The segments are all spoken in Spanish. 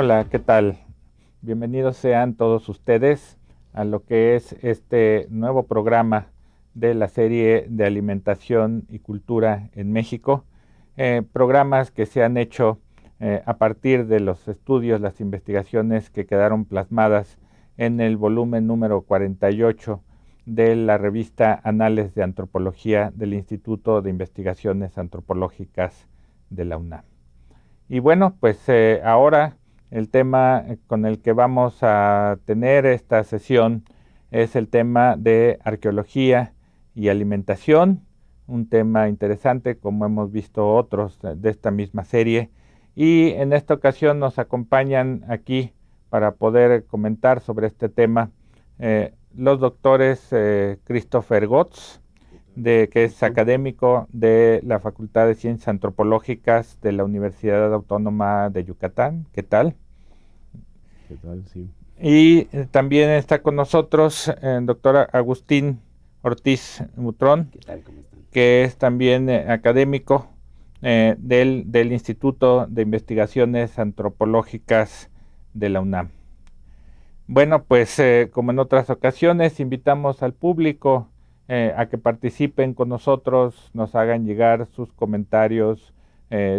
Hola, ¿qué tal? Bienvenidos sean todos ustedes a lo que es este nuevo programa de la serie de alimentación y cultura en México. Programas que se han hecho a partir de los estudios, las investigaciones que quedaron plasmadas en el volumen número 48 de la revista Anales de Antropología del Instituto de Investigaciones Antropológicas de la UNAM. Y bueno, pues ahora el tema con el que vamos a tener esta sesión es el tema de arqueología y alimentación, un tema interesante como hemos visto otros de esta misma serie. Y en esta ocasión nos acompañan aquí para poder comentar sobre este tema los doctores Christopher Gotz, que es académico de la Facultad de Ciencias Antropológicas de la Universidad Autónoma de Yucatán. ¿Qué tal? ¿Qué tal? Sí. Y también está con nosotros el doctor Agustín Ortiz Butrón, ¿Qué tal? ¿Cómo están? que es también académico del Instituto de Investigaciones Antropológicas de la UNAM. Bueno, pues como en otras ocasiones, invitamos al público a que participen con nosotros, nos hagan llegar sus comentarios,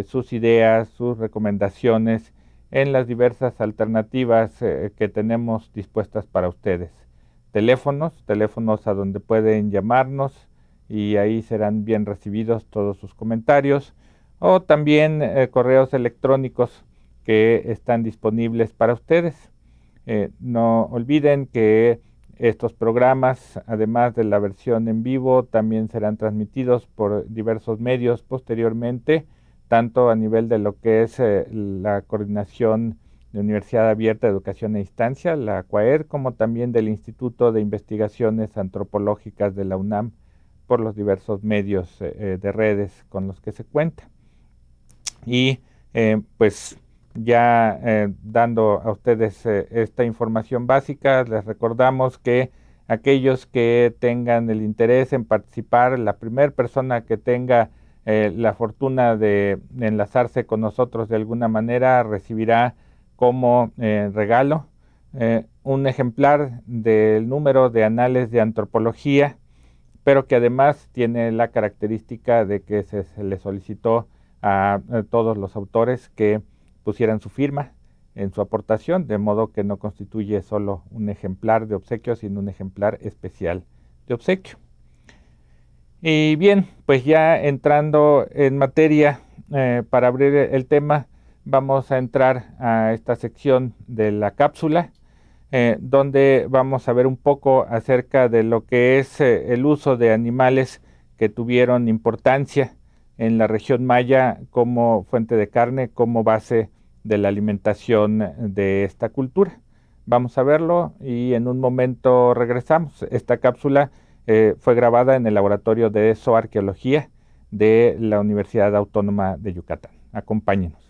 sus ideas, sus recomendaciones en las diversas alternativas que tenemos dispuestas para ustedes. Teléfonos a donde pueden llamarnos y ahí serán bien recibidos todos sus comentarios, o también correos electrónicos que están disponibles para ustedes. No olviden que estos programas, además de la versión en vivo, también serán transmitidos por diversos medios posteriormente, tanto a nivel de lo que es la Coordinación de Universidad Abierta de Educación a Distancia, la CUAER, como también del Instituto de Investigaciones Antropológicas de la UNAM, por los diversos medios de redes con los que se cuenta. Y pues ya dando a ustedes esta información básica, les recordamos que aquellos que tengan el interés en participar, la primera persona que tenga la fortuna de enlazarse con nosotros de alguna manera recibirá como regalo un ejemplar del número de Anales de Antropología, pero que además tiene la característica de que se le solicitó a todos los autores que pusieran su firma en su aportación, de modo que no constituye solo un ejemplar de obsequio, sino un ejemplar especial de obsequio. Y bien, pues ya entrando en materia, para abrir el tema, vamos a entrar a esta sección de la cápsula, donde vamos a ver un poco acerca de lo que es el uso de animales que tuvieron importancia en la región maya como fuente de carne, como base de la alimentación de esta cultura. Vamos a verlo y en un momento regresamos. Esta cápsula fue grabada en el laboratorio de zooarqueología de la Universidad Autónoma de Yucatán. Acompáñenos.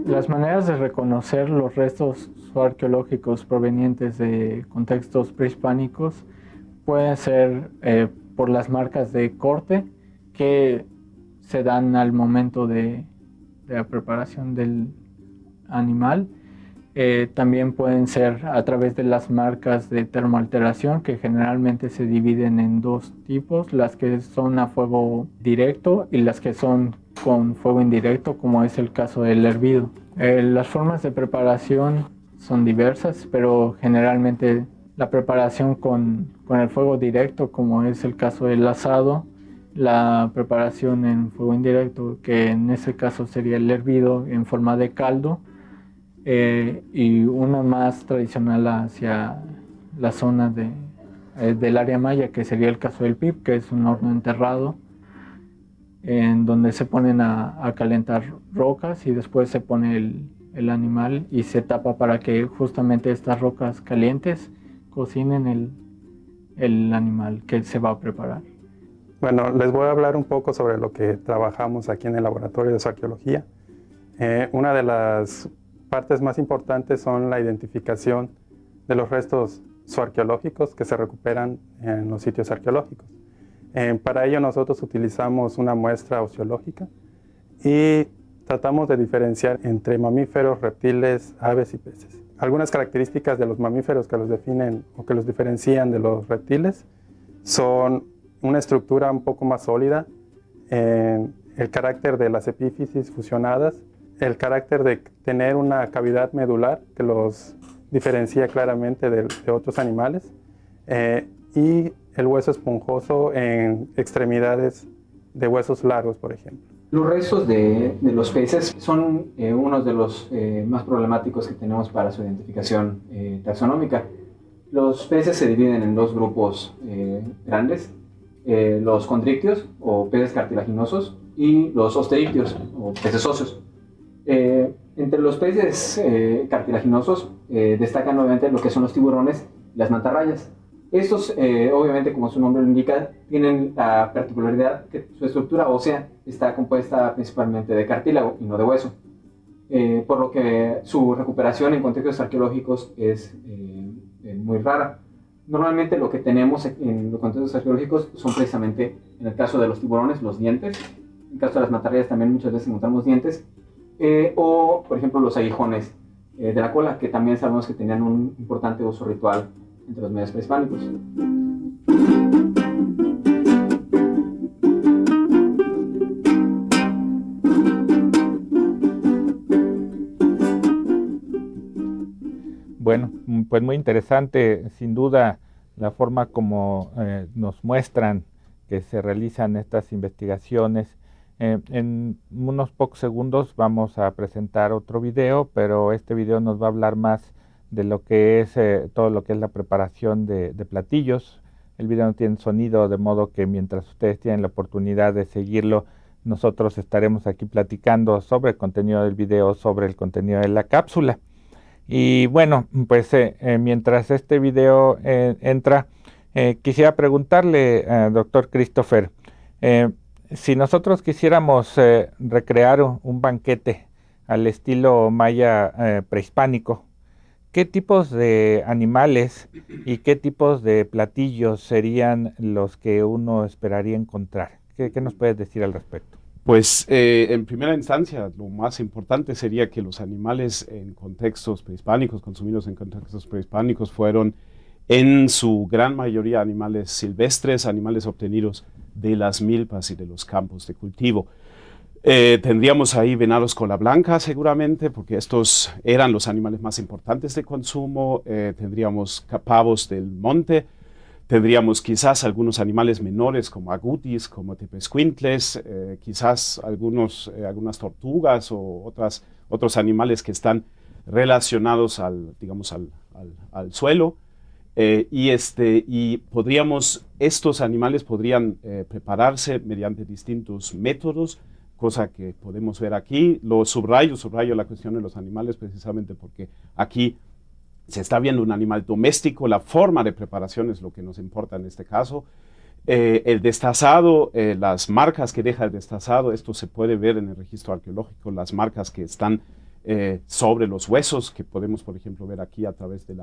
Las maneras de reconocer los restos zooarqueológicos provenientes de contextos prehispánicos pueden ser por las marcas de corte que se dan al momento de la preparación del animal. También pueden ser a través de las marcas de termoalteración, que generalmente se dividen en dos tipos: las que son a fuego directo y las que son con fuego indirecto, como es el caso del hervido. Las formas de preparación son diversas, pero generalmente la preparación con el fuego directo, como es el caso del asado, la preparación en fuego indirecto, que en ese caso sería el hervido en forma de caldo, y uno más tradicional hacia la zona del área maya, que sería el caso del pip, que es un horno enterrado, en donde se ponen a calentar rocas y después se pone el animal y se tapa para que justamente estas rocas calientes cocinen el animal que se va a preparar. Bueno, les voy a hablar un poco sobre lo que trabajamos aquí en el laboratorio de zooarqueología. Una de las partes más importantes son la identificación de los restos zooarqueológicos que se recuperan en los sitios arqueológicos. Para ello nosotros utilizamos una muestra osteológica y tratamos de diferenciar entre mamíferos, reptiles, aves y peces. Algunas características de los mamíferos que los definen o que los diferencian de los reptiles son una estructura un poco más sólida, el carácter de las epífisis fusionadas, el carácter de tener una cavidad medular que los diferencia claramente de otros animales, y el hueso esponjoso en extremidades de huesos largos, por ejemplo. Los restos de los peces son uno de los más problemáticos que tenemos para su identificación taxonómica. Los peces se dividen en dos grupos grandes, los condrictios o peces cartilaginosos y los osteictios o peces óseos. Entre los peces cartilaginosos destacan obviamente lo que son los tiburones y las mantarrayas. Estos, obviamente, como su nombre lo indica, tienen la particularidad que su estructura ósea está compuesta principalmente de cartílago y no de hueso, por lo que su recuperación en contextos arqueológicos es muy rara. Normalmente lo que tenemos en los contextos arqueológicos son precisamente, en el caso de los tiburones, los dientes. En el caso de las mantarrayas también muchas veces encontramos dientes, o, por ejemplo, los aguijones de la cola, que también sabemos que tenían un importante uso ritual entre los medios prehispánicos. Bueno, pues muy interesante, sin duda, la forma como nos muestran que se realizan estas investigaciones. En unos pocos segundos vamos a presentar otro video, pero este video nos va a hablar más de lo que es todo lo que es la preparación de platillos. El video no tiene sonido, de modo que mientras ustedes tienen la oportunidad de seguirlo, nosotros estaremos aquí platicando sobre el contenido del video, sobre el contenido de la cápsula. Y bueno, pues mientras este video entra, quisiera preguntarle, doctor Christopher, si nosotros quisiéramos recrear un banquete al estilo maya prehispánico, ¿qué tipos de animales y qué tipos de platillos serían los que uno esperaría encontrar? ¿Qué nos puedes decir al respecto? Pues en primera instancia, lo más importante sería que los animales en contextos prehispánicos, consumidos en contextos prehispánicos, fueron en su gran mayoría animales silvestres, animales obtenidos de las milpas y de los campos de cultivo. Tendríamos ahí venados cola blanca seguramente, porque estos eran los animales más importantes de consumo. Tendríamos pavos del monte. Tendríamos quizás algunos animales menores como agutis, como tepezcuintles, quizás algunas tortugas o otros animales que están relacionados al suelo. Y estos animales podrían prepararse mediante distintos métodos, cosa que podemos ver aquí. Subrayo la cuestión de los animales precisamente porque aquí se está viendo un animal doméstico, la forma de preparación es lo que nos importa en este caso. El destazado, las marcas que deja el destazado, esto se puede ver en el registro arqueológico, las marcas que están sobre los huesos, que podemos, por ejemplo, ver aquí a través de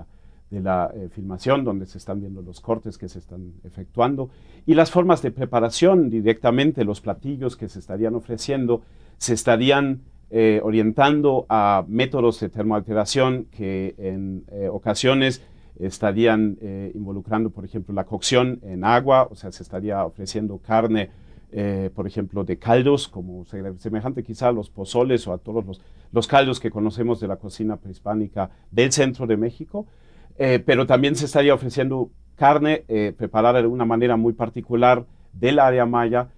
la filmación, donde se están viendo los cortes que se están efectuando, y las formas de preparación directamente, los platillos que se estarían ofreciendo, se estarían orientando a métodos de termoalteración que en ocasiones estarían involucrando, por ejemplo, la cocción en agua, o sea, se estaría ofreciendo carne, por ejemplo, de caldos, como semejante quizá a los pozoles o a todos los caldos que conocemos de la cocina prehispánica del centro de México, pero también se estaría ofreciendo carne preparada de una manera muy particular del área maya.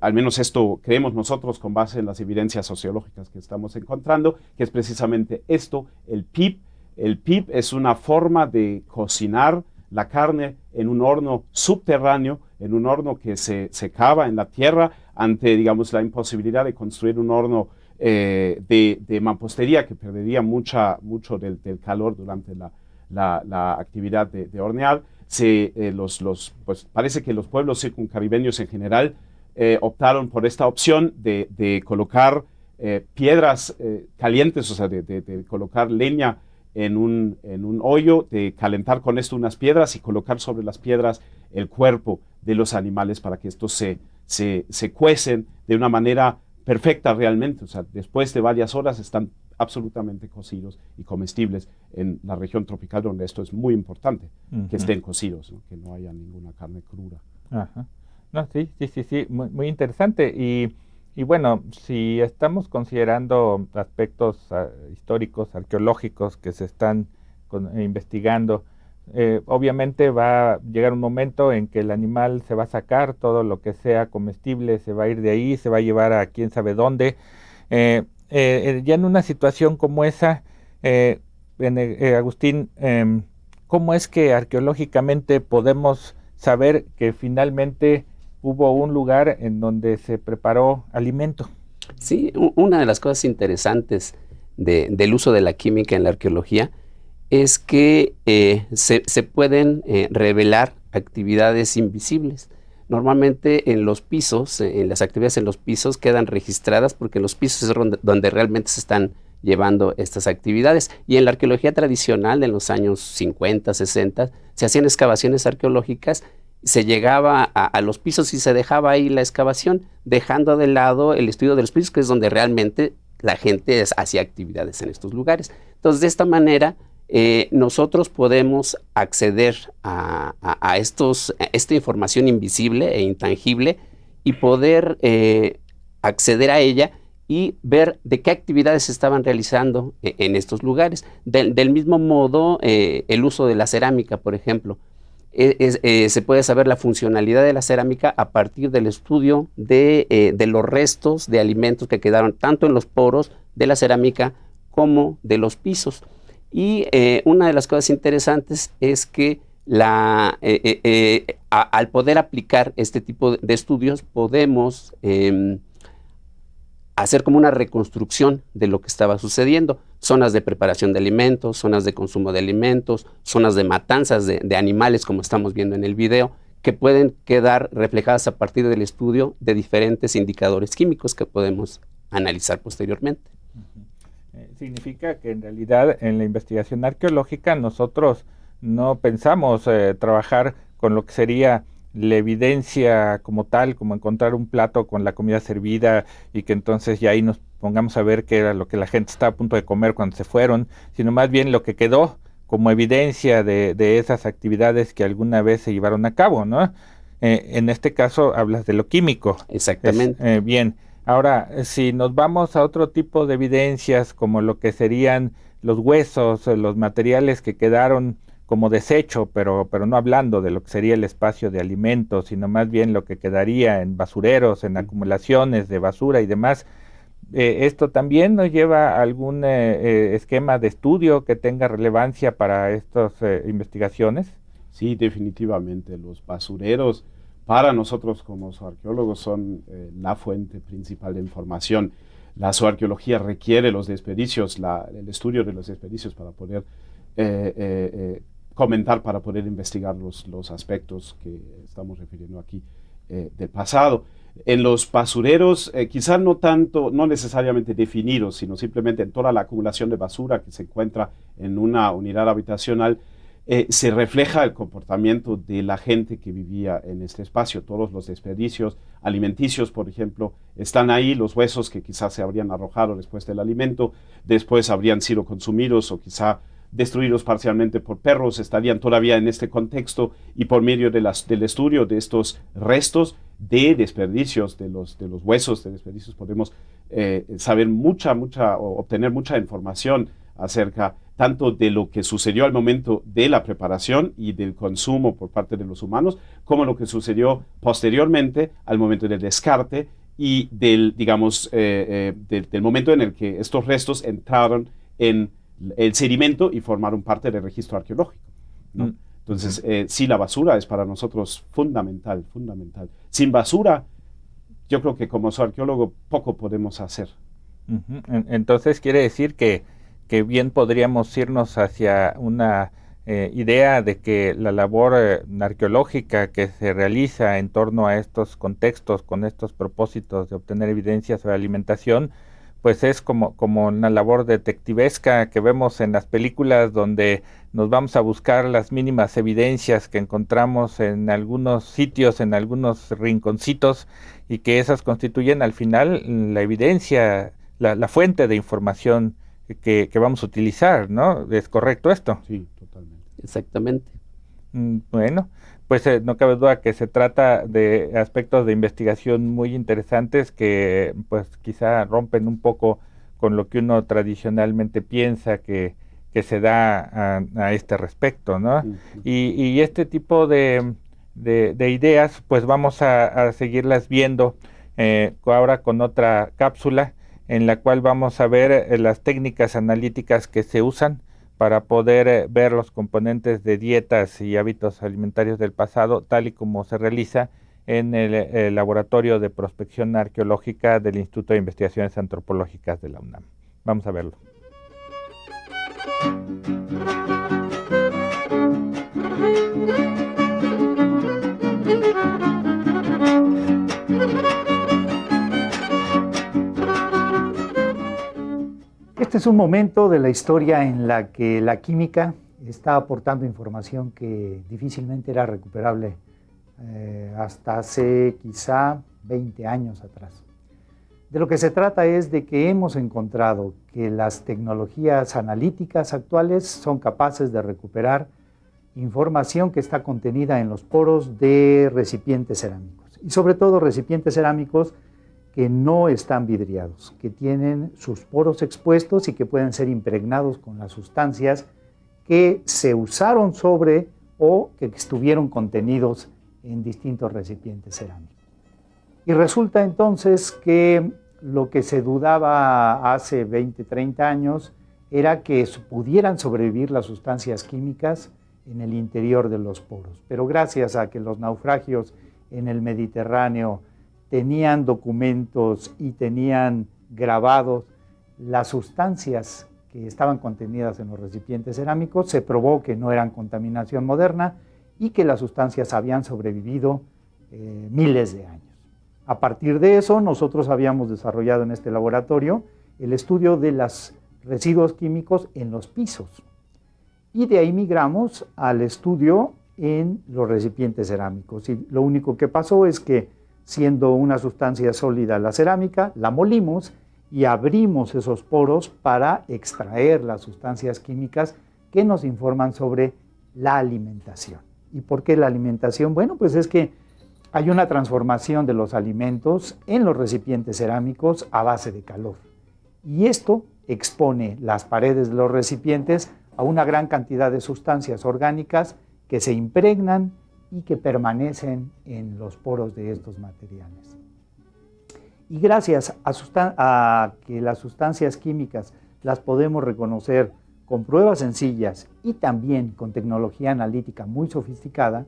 Al menos esto creemos nosotros con base en las evidencias sociológicas que estamos encontrando, que es precisamente esto, el pip. El pip es una forma de cocinar la carne en un horno subterráneo, en un horno que se cava en la tierra ante, digamos, la imposibilidad de construir un horno de mampostería que perdería mucho del calor durante la actividad de hornear. Pues parece que los pueblos circuncaribeños en general optaron por esta opción de colocar piedras calientes, o sea, de colocar leña en un hoyo, de calentar con esto unas piedras y colocar sobre las piedras el cuerpo de los animales para que estos se cuecen de una manera perfecta realmente. O sea, después de varias horas están absolutamente cocidos y comestibles en la región tropical, donde esto es muy importante, que estén cocidos, ¿no? Que no haya ninguna carne cruda. Ajá. No, sí, muy interesante. Y bueno, si estamos considerando aspectos históricos, arqueológicos que se están investigando, obviamente va a llegar un momento en que el animal se va a sacar, todo lo que sea comestible se va a ir de ahí, se va a llevar a quién sabe dónde. Ya en una situación como esa, Agustín, ¿cómo es que arqueológicamente podemos saber que finalmente hubo un lugar en donde se preparó alimento? Sí, una de las cosas interesantes del uso de la química en la arqueología es que se pueden revelar actividades invisibles. Normalmente en los pisos, en las actividades en los pisos quedan registradas porque en los pisos es donde realmente se están llevando estas actividades. Y en la arqueología tradicional, en los años 50, 60, se hacían excavaciones arqueológicas, se llegaba a los pisos y se dejaba ahí la excavación, dejando de lado el estudio de los pisos, que es donde realmente la gente hacía actividades en estos lugares. Entonces, de esta manera, nosotros podemos acceder a esta información invisible e intangible y poder acceder a ella y ver de qué actividades se estaban realizando en estos lugares. Del mismo modo, el uso de la cerámica, por ejemplo, se puede saber la funcionalidad de la cerámica a partir del estudio de los restos de alimentos que quedaron tanto en los poros de la cerámica como de los pisos. Y una de las cosas interesantes es que al poder aplicar este tipo de estudios podemos hacer como una reconstrucción de lo que estaba sucediendo. Zonas de preparación de alimentos, zonas de consumo de alimentos, zonas de matanzas de animales, como estamos viendo en el video, que pueden quedar reflejadas a partir del estudio de diferentes indicadores químicos que podemos analizar posteriormente. Significa que en realidad en la investigación arqueológica nosotros no pensamos trabajar con lo que sería la evidencia como tal, como encontrar un plato con la comida servida y que entonces ya ahí nos pongamos a ver qué era lo que la gente estaba a punto de comer cuando se fueron, sino más bien lo que quedó como evidencia de esas actividades que alguna vez se llevaron a cabo, ¿no? En este caso hablas de lo químico. Exactamente. Bien. Ahora, si nos vamos a otro tipo de evidencias, como lo que serían los huesos, los materiales que quedaron como desecho, pero no hablando de lo que sería el espacio de alimentos, sino más bien lo que quedaría en basureros, en acumulaciones de basura y demás, ¿esto también nos lleva a algún esquema de estudio que tenga relevancia para estas investigaciones? Sí, definitivamente. Los basureros para nosotros como zooarqueólogos son la fuente principal de información. La zooarqueología requiere los desperdicios, el estudio de los desperdicios para poder comentar, para poder investigar los aspectos que estamos refiriendo aquí del pasado. En los basureros, quizás no necesariamente definidos, sino simplemente en toda la acumulación de basura que se encuentra en una unidad habitacional, se refleja el comportamiento de la gente que vivía en este espacio. Todos los desperdicios alimenticios, por ejemplo, están ahí, los huesos que quizás se habrían arrojado después del alimento, después habrían sido consumidos o quizá destruidos parcialmente por perros, estarían todavía en este contexto, y por medio del estudio de estos restos de desperdicios, de los huesos de desperdicios, podemos saber o obtener mucha información acerca tanto de lo que sucedió al momento de la preparación y del consumo por parte de los humanos, como lo que sucedió posteriormente al momento del descarte y del momento en el que estos restos entraron en el sedimento y formaron parte del registro arqueológico, ¿no? Entonces, sí, la basura es para nosotros fundamental. Sin basura, yo creo que como zooarqueólogo poco podemos hacer. Entonces, quiere decir que bien podríamos irnos hacia una idea de que la labor arqueológica que se realiza en torno a estos contextos, con estos propósitos de obtener evidencias sobre alimentación, pues es como una labor detectivesca que vemos en las películas, donde nos vamos a buscar las mínimas evidencias que encontramos en algunos sitios, en algunos rinconcitos, y que esas constituyen al final la evidencia, la fuente de información que vamos a utilizar, ¿no? ¿Es correcto esto? Sí, totalmente. Exactamente. Bueno, pues no cabe duda que se trata de aspectos de investigación muy interesantes que pues quizá rompen un poco con lo que uno tradicionalmente piensa que se da a este respecto, ¿no? Y este tipo de ideas pues vamos a seguirlas viendo ahora con otra cápsula en la cual vamos a ver las técnicas analíticas que se usan para poder ver los componentes de dietas y hábitos alimentarios del pasado, tal y como se realiza en el Laboratorio de Prospección Arqueológica del Instituto de Investigaciones Antropológicas de la UNAM. Vamos a verlo. Este es un momento de la historia en la que la química está aportando información que difícilmente era recuperable hasta hace quizá 20 años atrás. De lo que se trata es de que hemos encontrado que las tecnologías analíticas actuales son capaces de recuperar información que está contenida en los poros de recipientes cerámicos, y sobre todo recipientes cerámicos que no están vidriados, que tienen sus poros expuestos y que pueden ser impregnados con las sustancias que se usaron sobre o que estuvieron contenidos en distintos recipientes cerámicos. Y resulta entonces que lo que se dudaba hace 20, 30 años era que pudieran sobrevivir las sustancias químicas en el interior de los poros. Pero gracias a que los naufragios en el Mediterráneo tenían documentos y tenían grabados las sustancias que estaban contenidas en los recipientes cerámicos, se probó que no eran contaminación moderna y que las sustancias habían sobrevivido miles de años. A partir de eso, nosotros habíamos desarrollado en este laboratorio el estudio de los residuos químicos en los pisos. Y de ahí migramos al estudio en los recipientes cerámicos. Y lo único que pasó es que, siendo una sustancia sólida la cerámica, la molimos y abrimos esos poros para extraer las sustancias químicas que nos informan sobre la alimentación. ¿Y por qué la alimentación? Bueno, pues es que hay una transformación de los alimentos en los recipientes cerámicos a base de calor. Y esto expone las paredes de los recipientes a una gran cantidad de sustancias orgánicas que se impregnan y que permanecen en los poros de estos materiales. Y gracias a que las sustancias químicas las podemos reconocer con pruebas sencillas y también con tecnología analítica muy sofisticada,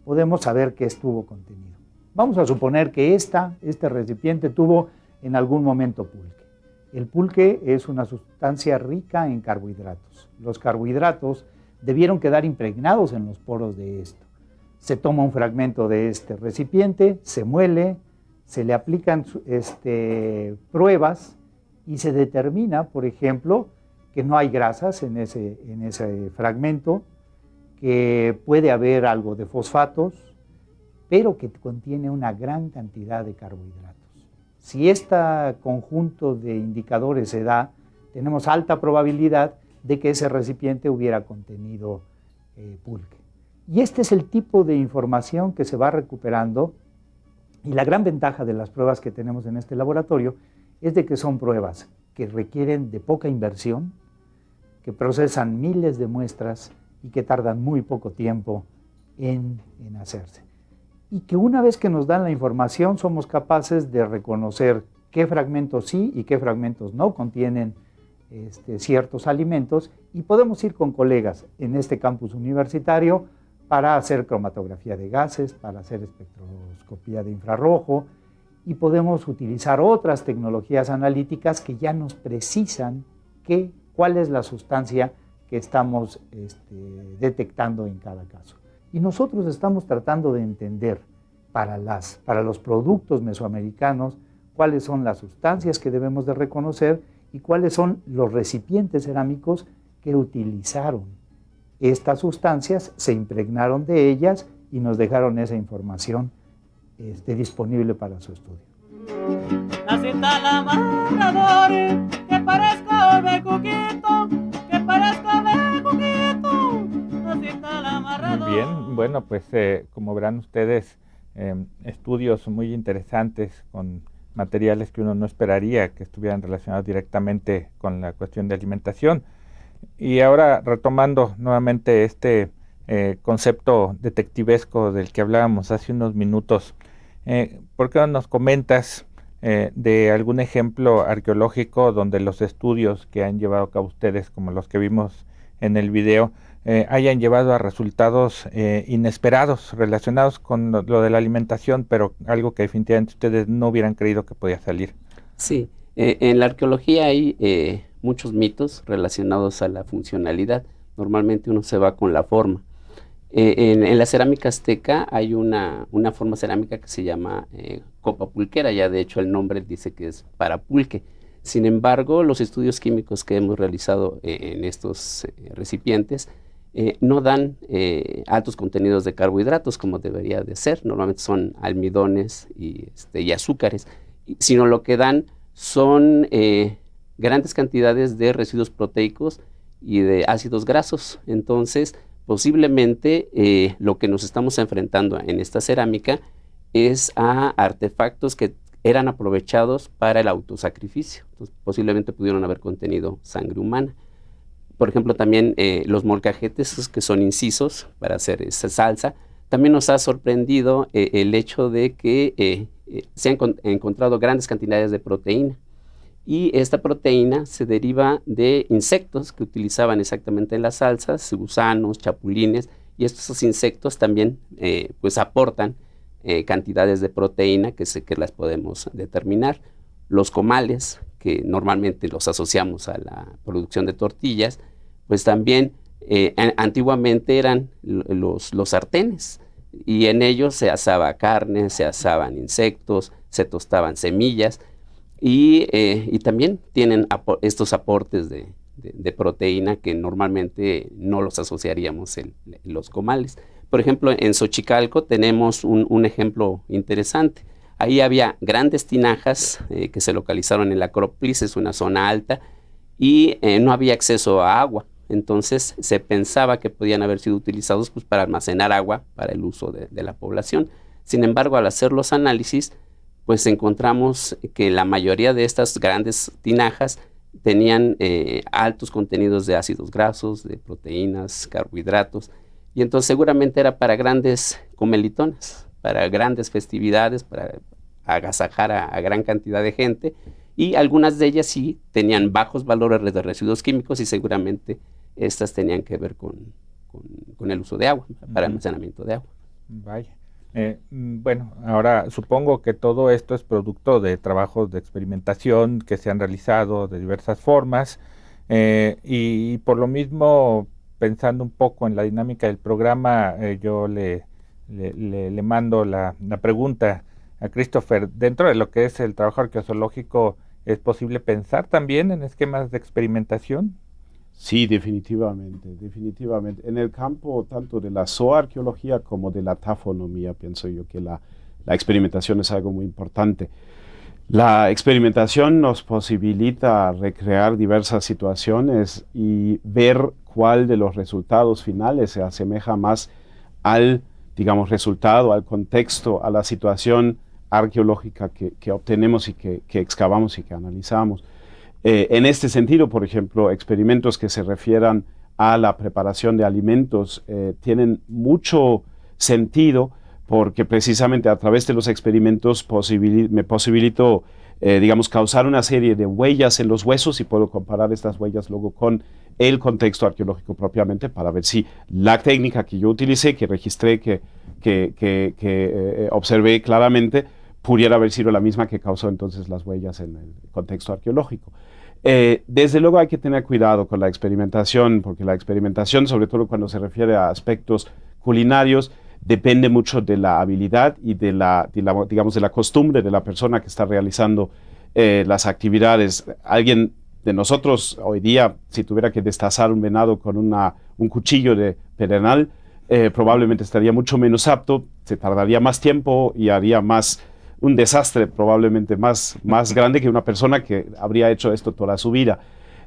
podemos saber qué estuvo contenido. Vamos a suponer que este recipiente tuvo en algún momento pulque. El pulque es una sustancia rica en carbohidratos. Los carbohidratos debieron quedar impregnados en los poros de esto. Se toma un fragmento de este recipiente, se muele, se le aplican pruebas y se determina, por ejemplo, que no hay grasas en ese fragmento, que puede haber algo de fosfatos, pero que contiene una gran cantidad de carbohidratos. Si este conjunto de indicadores se da, tenemos alta probabilidad de que ese recipiente hubiera contenido pulque. Y este es el tipo de información que se va recuperando, y la gran ventaja de las pruebas que tenemos en este laboratorio es de que son pruebas que requieren de poca inversión, que procesan miles de muestras y que tardan muy poco tiempo en hacerse. Y que una vez que nos dan la información somos capaces de reconocer qué fragmentos sí y qué fragmentos no contienen ciertos alimentos, y podemos ir con colegas en este campus universitario para hacer cromatografía de gases, para hacer espectroscopía de infrarrojo, y podemos utilizar otras tecnologías analíticas que ya nos precisan cuál es la sustancia que estamos detectando en cada caso. Y nosotros estamos tratando de entender para los productos mesoamericanos cuáles son las sustancias que debemos de reconocer y cuáles son los recipientes cerámicos que utilizaron estas sustancias, se impregnaron de ellas y nos dejaron esa información disponible para su estudio. Bien, bueno, pues como verán ustedes, estudios muy interesantes con materiales que uno no esperaría que estuvieran relacionados directamente con la cuestión de alimentación. Y ahora retomando nuevamente este concepto detectivesco del que hablábamos hace unos minutos, ¿por qué no nos comentas de algún ejemplo arqueológico donde los estudios que han llevado a cabo ustedes, como los que vimos en el video, hayan llevado a resultados inesperados relacionados con lo de la alimentación, pero algo que definitivamente ustedes no hubieran creído que podía salir? Sí, en la arqueología hay muchos mitos relacionados a la funcionalidad. Normalmente uno se va con la forma. En la cerámica azteca hay una forma cerámica que se llama copa pulquera, ya de hecho el nombre dice que es para pulque. Sin embargo, los estudios químicos que hemos realizado en estos recipientes no dan altos contenidos de carbohidratos como debería de ser. Normalmente son almidones y azúcares, sino lo que dan son grandes cantidades de residuos proteicos y de ácidos grasos. Entonces, posiblemente lo que nos estamos enfrentando en esta cerámica es a artefactos que eran aprovechados para el autosacrificio. Entonces, posiblemente pudieron haber contenido sangre humana. Por ejemplo, también los molcajetes, que son incisos para hacer esa salsa. También nos ha sorprendido el hecho de que se han encontrado grandes cantidades de proteína. Y esta proteína se deriva de insectos que utilizaban exactamente en las salsas, gusanos, chapulines, y estos insectos también pues aportan cantidades de proteína que las podemos determinar. Los comales, que normalmente los asociamos a la producción de tortillas, pues también antiguamente eran los sartenes, y en ellos se asaba carne, se asaban insectos, se tostaban semillas, y también tienen estos aportes de proteína que normalmente no los asociaríamos en los comales. Por ejemplo, en Xochicalco tenemos un ejemplo interesante. Ahí había grandes tinajas que se localizaron en la Acrópolis, es una zona alta, y no había acceso a agua. Entonces se pensaba que podían haber sido utilizados pues, para almacenar agua para el uso de la población. Sin embargo, al hacer los análisis, pues encontramos que la mayoría de estas grandes tinajas tenían altos contenidos de ácidos grasos, de proteínas, carbohidratos, y entonces seguramente era para grandes comelitonas, para grandes festividades, para agasajar a gran cantidad de gente, y algunas de ellas sí tenían bajos valores de residuos químicos y seguramente estas tenían que ver con el uso de agua, para almacenamiento de agua. Vaya. Bueno, ahora supongo que todo esto es producto de trabajos de experimentación que se han realizado de diversas formas, y por lo mismo, pensando un poco en la dinámica del programa, yo le mando la pregunta a Christopher. Dentro de lo que es el trabajo arqueológico, ¿es posible pensar también en esquemas de experimentación? Sí, definitivamente, definitivamente. En el campo tanto de la zooarqueología como de la tafonomía, pienso yo que la experimentación es algo muy importante. La experimentación nos posibilita recrear diversas situaciones y ver cuál de los resultados finales se asemeja más al, digamos, resultado, al contexto, a la situación arqueológica que obtenemos y que excavamos y que analizamos. En este sentido, por ejemplo, experimentos que se refieran a la preparación de alimentos tienen mucho sentido porque precisamente a través de los experimentos me posibilito, digamos, causar una serie de huellas en los huesos y puedo comparar estas huellas luego con el contexto arqueológico propiamente para ver si la técnica que yo utilicé, que registré, que observé claramente, pudiera haber sido la misma que causó entonces las huellas en el contexto arqueológico. Desde luego hay que tener cuidado con la experimentación, porque la experimentación, sobre todo cuando se refiere a aspectos culinarios, depende mucho de la habilidad y de la costumbre de la persona que está realizando las actividades. Alguien de nosotros hoy día, si tuviera que destazar un venado con un cuchillo de pedernal, probablemente estaría mucho menos apto, se tardaría más tiempo y haría un desastre probablemente más grande que una persona que habría hecho esto toda su vida.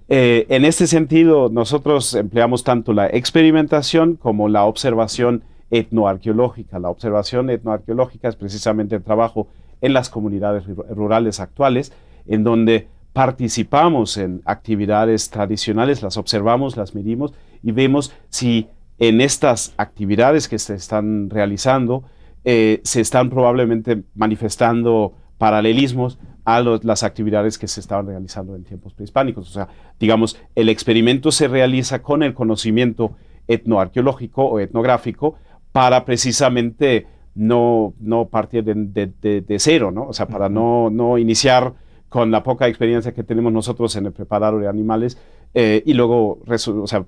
En este sentido, nosotros empleamos tanto la experimentación como la observación etnoarqueológica. La observación etnoarqueológica es precisamente el trabajo en las comunidades rurales actuales, en donde participamos en actividades tradicionales, las observamos, las medimos y vemos si en estas actividades que se están realizando se están probablemente manifestando paralelismos a las actividades que se estaban realizando en tiempos prehispánicos. O sea, digamos, el experimento se realiza con el conocimiento etnoarqueológico o etnográfico para precisamente no partir de cero, ¿no? O sea, para no iniciar con la poca experiencia que tenemos nosotros en el preparado de animales y luego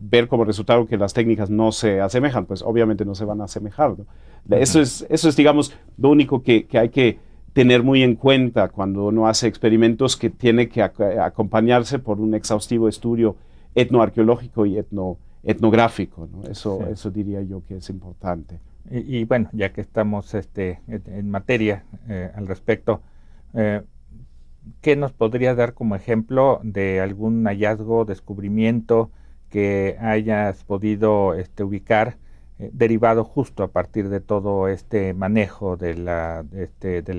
ver como resultado que las técnicas no se asemejan, pues obviamente no se van a asemejar, ¿no? Eso es, digamos, lo único que hay que tener muy en cuenta cuando uno hace experimentos, que tiene que acompañarse por un exhaustivo estudio etnoarqueológico y etnográfico, ¿no? Eso diría yo que es importante. Y bueno, ya que estamos en materia al respecto, ¿qué nos podría dar como ejemplo de algún hallazgo, descubrimiento que hayas podido ubicar derivado justo a partir de todo este manejo de la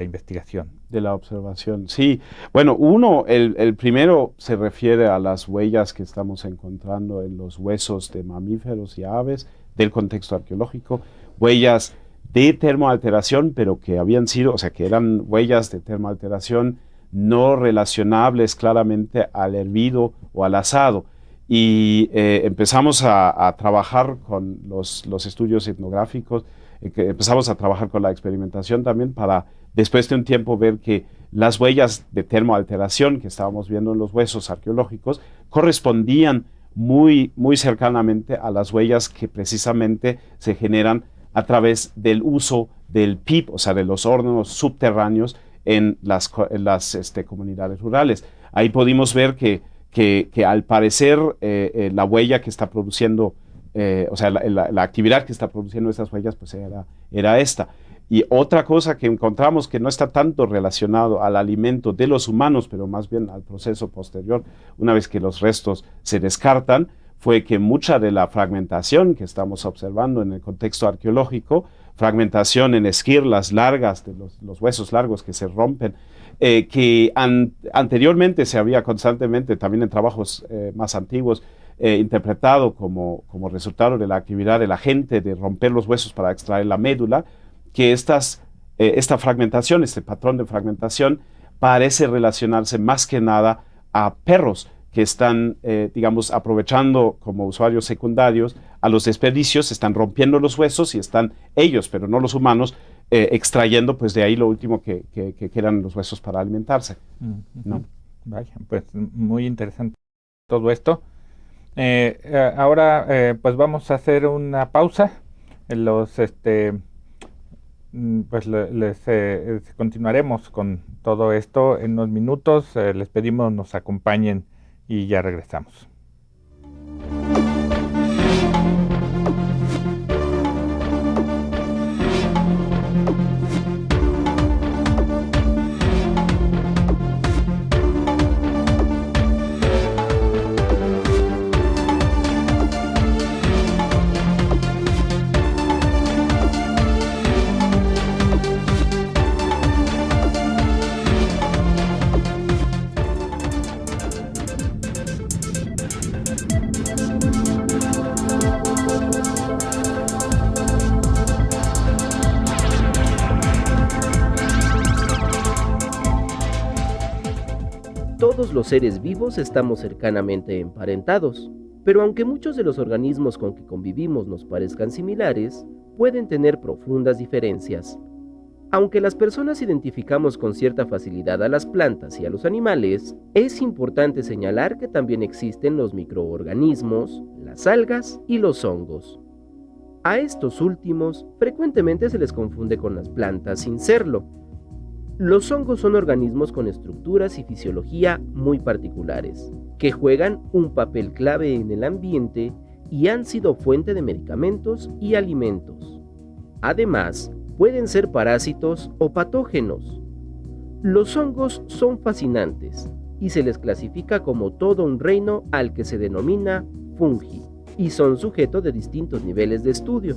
investigación? De la observación, sí. Bueno, el primero se refiere a las huellas que estamos encontrando en los huesos de mamíferos y aves del contexto arqueológico, huellas de termoalteración, pero que habían sido, o sea, que eran huellas de termoalteración no relacionables claramente al hervido o al asado. Y empezamos a trabajar con los estudios etnográficos, empezamos a trabajar con la experimentación también para después de un tiempo ver que las huellas de termoalteración que estábamos viendo en los huesos arqueológicos correspondían muy cercanamente a las huellas que precisamente se generan a través del uso del PIP, o sea, de los hornos subterráneos en las comunidades rurales. Ahí pudimos ver que al parecer la huella que está produciendo, o sea, la actividad que está produciendo estas huellas, pues era esta. Y otra cosa que encontramos que no está tanto relacionado al alimento de los humanos, pero más bien al proceso posterior, una vez que los restos se descartan, fue que mucha de la fragmentación que estamos observando en el contexto arqueológico, fragmentación en esquirlas largas, de los huesos largos que se rompen, que anteriormente se había constantemente, también en trabajos más antiguos, interpretado como resultado de la actividad de la gente de romper los huesos para extraer la médula, que esta fragmentación, este patrón de fragmentación, parece relacionarse más que nada a perros que están, digamos, aprovechando como usuarios secundarios a los desperdicios, están rompiendo los huesos y están ellos, pero no los humanos, extrayendo pues de ahí lo último que quedan los huesos para alimentarse, ¿no? Vaya, pues muy interesante todo esto. Ahora pues vamos a hacer una pausa. Pues continuaremos con todo esto en unos minutos. Les pedimos nos acompañen y ya regresamos. Todos los seres vivos estamos cercanamente emparentados, pero aunque muchos de los organismos con que convivimos nos parezcan similares, pueden tener profundas diferencias. Aunque las personas identificamos con cierta facilidad a las plantas y a los animales, es importante señalar que también existen los microorganismos, las algas y los hongos. A estos últimos frecuentemente se les confunde con las plantas sin serlo. Los hongos son organismos con estructuras y fisiología muy particulares, que juegan un papel clave en el ambiente y han sido fuente de medicamentos y alimentos. Además, pueden ser parásitos o patógenos. Los hongos son fascinantes y se les clasifica como todo un reino al que se denomina fungi, y son sujeto de distintos niveles de estudio.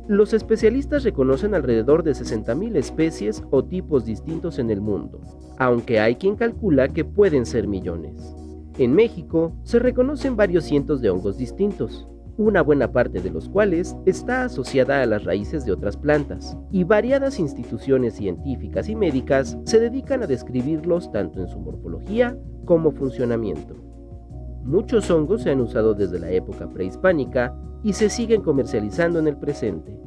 Los especialistas reconocen alrededor de 60.000 especies o tipos distintos en el mundo, aunque hay quien calcula que pueden ser millones. En México se reconocen varios cientos de hongos distintos, una buena parte de los cuales está asociada a las raíces de otras plantas, y variadas instituciones científicas y médicas se dedican a describirlos tanto en su morfología como funcionamiento. Muchos hongos se han usado desde la época prehispánica y se siguen comercializando en el presente.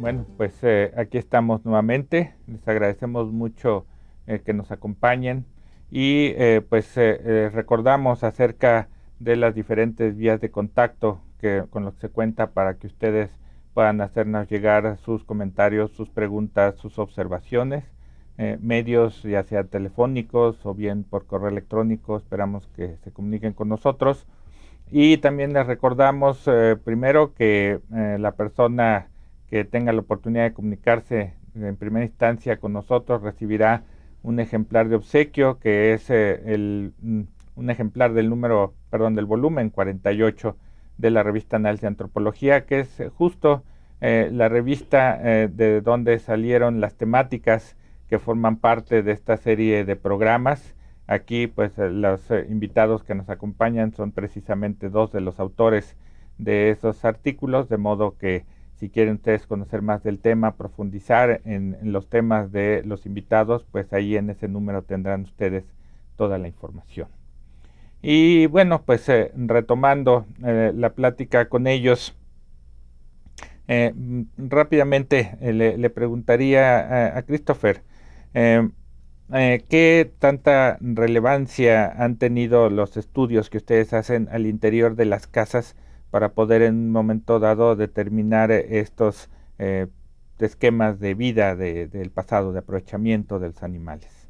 Bueno, pues aquí estamos nuevamente. Les agradecemos mucho que nos acompañen y recordamos acerca de las diferentes vías de contacto con los que se cuenta para que ustedes puedan hacernos llegar sus comentarios, sus preguntas, sus observaciones, medios ya sea telefónicos o bien por correo electrónico. Esperamos que se comuniquen con nosotros. Y también les recordamos primero que la persona que tenga la oportunidad de comunicarse en primera instancia con nosotros recibirá un ejemplar de obsequio que es un ejemplar del volumen 48 de la revista Análisis de Antropología, que es justo la revista de donde salieron las temáticas que forman parte de esta serie de programas. Aquí pues los invitados que nos acompañan son precisamente dos de los autores de esos artículos, de modo que si quieren ustedes conocer más del tema, profundizar en los temas de los invitados, pues ahí en ese número tendrán ustedes toda la información. Y bueno, pues retomando la plática con ellos, rápidamente le preguntaría a Christopher, ¿qué tanta relevancia han tenido los estudios que ustedes hacen al interior de las casas para poder en un momento dado determinar estos esquemas de vida del pasado, de aprovechamiento de los animales?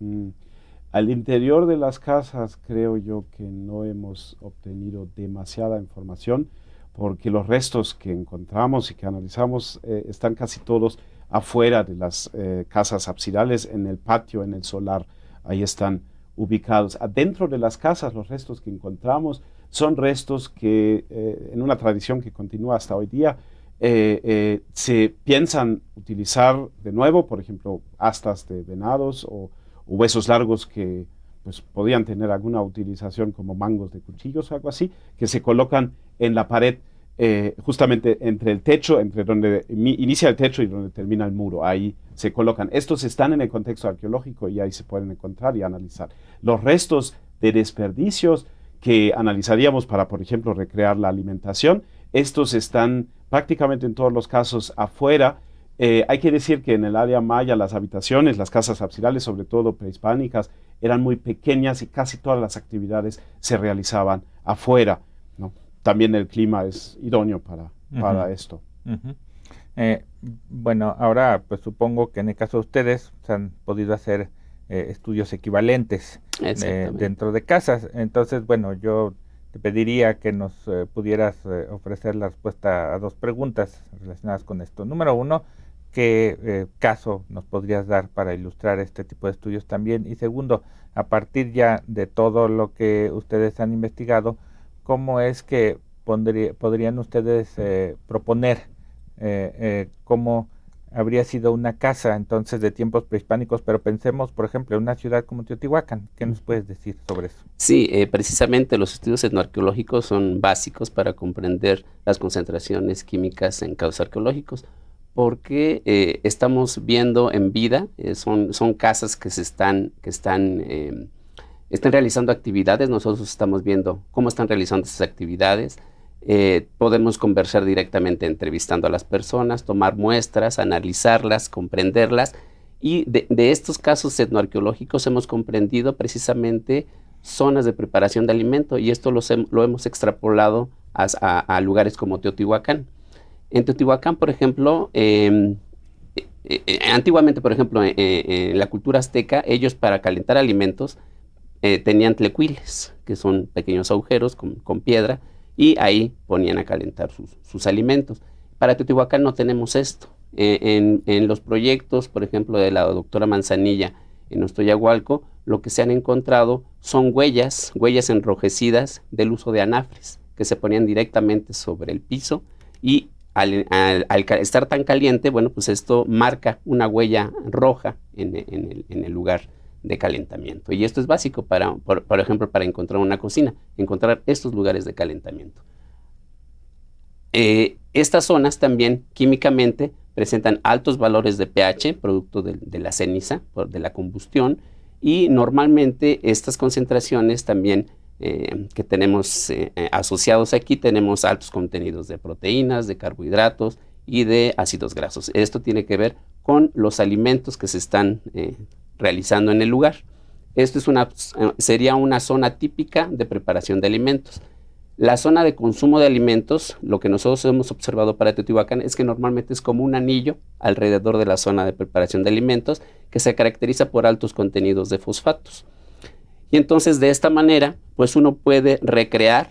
Al interior de las casas creo yo que no hemos obtenido demasiada información porque los restos que encontramos y que analizamos están casi todos afuera de las casas absidales, en el patio, en el solar, ahí están ubicados. Adentro de las casas los restos que encontramos son restos que en una tradición que continúa hasta hoy día se piensan utilizar de nuevo, por ejemplo, astas de venados o huesos largos que pues, podían tener alguna utilización como mangos de cuchillos o algo así, que se colocan en la pared justamente entre el techo, entre donde inicia el techo y donde termina el muro. Ahí se colocan. Estos están en el contexto arqueológico y ahí se pueden encontrar y analizar. Los restos de desperdicios que analizaríamos para, por ejemplo, recrear la alimentación, estos están prácticamente en todos los casos afuera. Hay que decir que en el área maya las habitaciones, las casas absidales, sobre todo prehispánicas, eran muy pequeñas y casi todas las actividades se realizaban afuera, ¿no? También el clima es idóneo para esto. Bueno, ahora pues supongo que en el caso de ustedes se han podido hacer estudios equivalentes dentro de casas. Entonces, bueno, yo te pediría que nos pudieras ofrecer la respuesta a dos preguntas relacionadas con esto. Número uno, ¿qué caso nos podrías dar para ilustrar este tipo de estudios también? Y segundo, a partir ya de todo lo que ustedes han investigado, ¿cómo es que podrían ustedes proponer cómo habría sido una casa entonces de tiempos prehispánicos, pero pensemos, por ejemplo, en una ciudad como Teotihuacán. ¿Qué nos puedes decir sobre eso? Sí, precisamente los estudios etnoarqueológicos son básicos para comprender las concentraciones químicas en casos arqueológicos, porque estamos viendo en vida, son casas que están realizando actividades, nosotros estamos viendo cómo están realizando esas actividades. Podemos conversar directamente entrevistando a las personas, tomar muestras, analizarlas, comprenderlas, y de estos casos etnoarqueológicos hemos comprendido precisamente zonas de preparación de alimento, y esto lo hemos extrapolado a lugares como Teotihuacán. En Teotihuacán, por ejemplo, antiguamente, por ejemplo, en la cultura azteca, ellos para calentar alimentos tenían tlecuiles, que son pequeños agujeros con piedra, y ahí ponían a calentar sus alimentos. Para Teotihuacán no tenemos esto. En los proyectos, por ejemplo, de la doctora Manzanilla en Ostoyahualco, lo que se han encontrado son huellas enrojecidas del uso de anafres, que se ponían directamente sobre el piso, y al estar tan caliente, bueno, pues esto marca una huella roja en el lugar de calentamiento. Y esto es básico por ejemplo, para encontrar una cocina, encontrar estos lugares de calentamiento. Estas zonas también químicamente presentan altos valores de pH, producto de la ceniza, de la combustión, y normalmente estas concentraciones también que tenemos asociados aquí, tenemos altos contenidos de proteínas, de carbohidratos y de ácidos grasos. Esto tiene que ver con los alimentos que se están realizando en el lugar. Esto sería una zona típica de preparación de alimentos. La zona de consumo de alimentos, lo que nosotros hemos observado para Teotihuacán es que normalmente es como un anillo alrededor de la zona de preparación de alimentos, que se caracteriza por altos contenidos de fosfatos. Y entonces de esta manera, pues uno puede recrear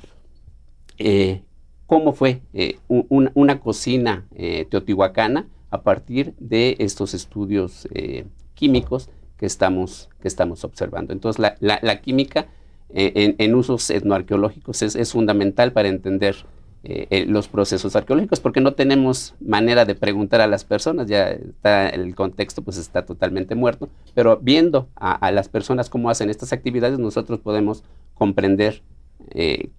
cómo fue una cocina teotihuacana a partir de estos estudios químicos que estamos observando. Entonces la química en usos etnoarqueológicos es fundamental para entender los procesos arqueológicos, porque no tenemos manera de preguntar a las personas, ya está el contexto, pues está totalmente muerto, pero viendo a las personas cómo hacen estas actividades, nosotros podemos comprender